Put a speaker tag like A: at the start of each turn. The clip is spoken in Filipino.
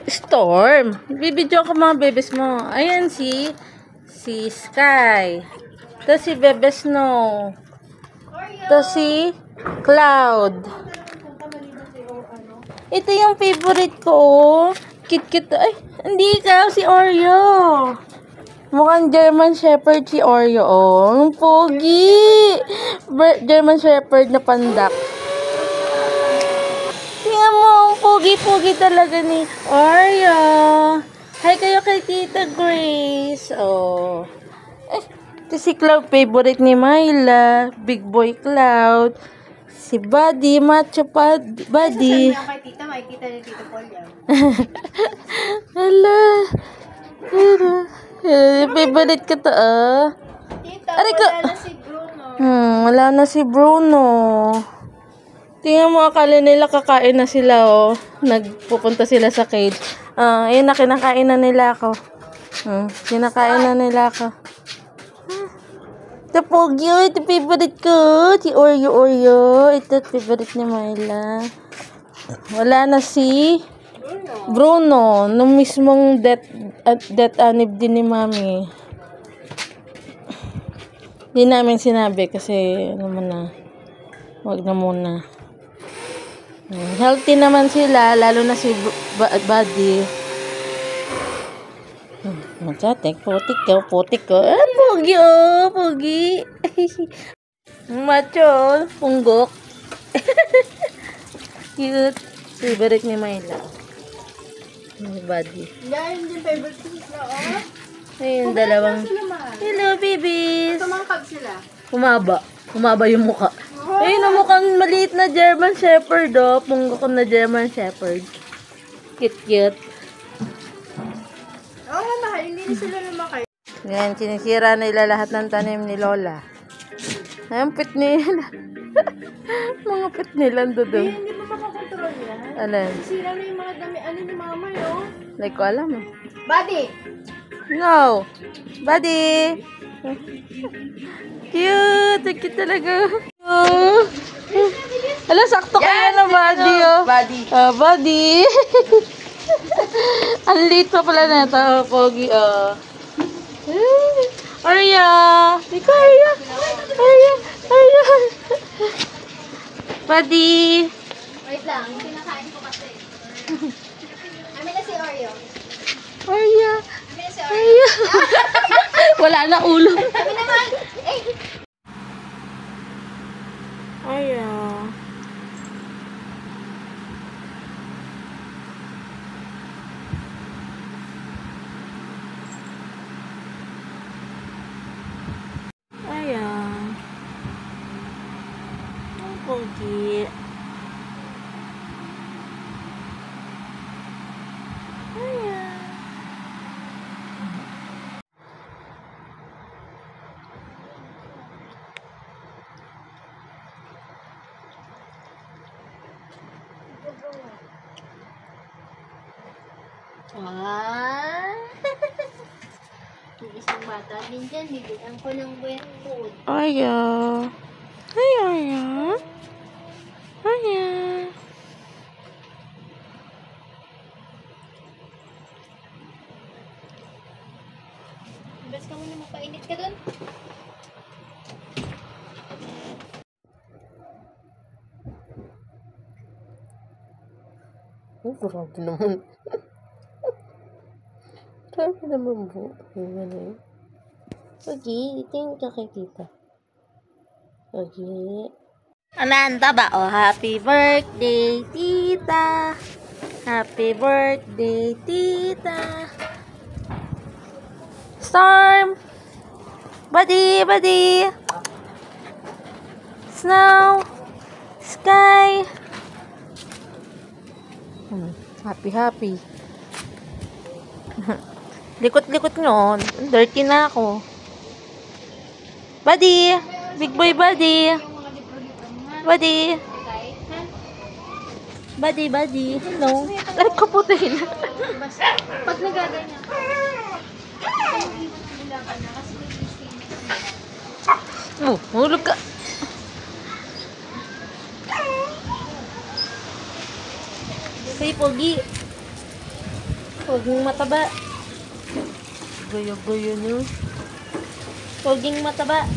A: Storm. Bibidyo ko mga bebes mo. Ayan si Sky. Ito si Bebe Snow. Ito si Cloud. Ito yung favorite ko. Kit-kit. Ay, hindi ka. Si Oreo. Mukhang German Shepherd si Oreo. Oh, ang pogi. German Shepherd na pandak. Tingnan mo, ang pogi-pogi talaga ni Oreo. Hi kayo kay Tita Grace. Oh. Ito si Cloud, favorite ni Myla. Big boy Cloud. Si Buddy, macho Buddy.
B: Kay Tita, makikita ni Tito Paul yan.
A: Hala. Favorite ka to, ah.
B: Tita,
A: Aray
B: wala na si Bruno.
A: Wala na si Bruno. Tingnan mo, akala nila kakain na sila, oh. Nagpupunta sila sa cage. Ayun na, kinakain na nila ako. Kinakain na nila ako. Ito, pogi, oh. Ito, favorite ko. Si Oreo. Ito, favorite ni Myla. Wala na si Bruno. Nung mismong death anib din ni Mami. Hindi namin sinabi kasi, naman na. Wag na muna. Healthy naman sila, lalo na si Buddy. Magsatek, putik ko. Pogi, oh, pogi. Macho, punggok. Cute. Favorite ni Myla. Buddy.
B: Yan, yung favorite ko sila, oh.
A: Ayun, dalawang. Hello, babies.
B: Tumangkag sila.
A: Humaba yung mukha. Ayun, na mukhang maliit na German Shepherd, oh. Punggok na German Shepherd. Cute.
B: Oo nga, mahal. Hindi sila lumakay.
A: Yan, sinisira nila lahat ng tanim ni Lola. Ayun, pit nila. Mga pit nila doon.
B: Hindi mo makakontrol yan.
A: Alin?
B: Sira na yung mga dami. Ano ni mama, yun?
A: Like ko alam, eh.
B: Buddy!
A: No! Buddy! Cute talaga. Oh. Ala, sakto kaya na Buddy, oh.
B: Buddy.
A: Buddy. Ang liit pa pala na ito, pogi, oh. Arya! Ikaw, Arya! Buddy!
B: Wait lang, pinakain ko kasi. Amin na si Oreo.
A: Arya!
B: Amin na si Oreo.
A: Wala na ulo.
B: Amin naman! Eh!
A: Arya! Pogi. Ayan.
B: Yung isang bata din dyan, bibigyan ko ng wet food.
A: Arya. Hi, Arya. Arya.
B: Bas ka muna, magpainit ka dun.
A: Oh, grabe naman. Grabe naman po. Pogi, tingin ka kay tita. Pogi. Ananda ba? Oh, happy birthday, tita. Happy birthday, tita. Storm. Buddy. Snow. Sky. Happy. Likot-likot nyo. Dirty na ako. Buddy. Big boy Buddy. Buddy. Hello. Ay, kaputin.
B: Pag nagaganyan.
A: Hulog ka. Say, Pogi. Huwag mong mataba. Guyo-guyo nyo. Huwag mong mataba.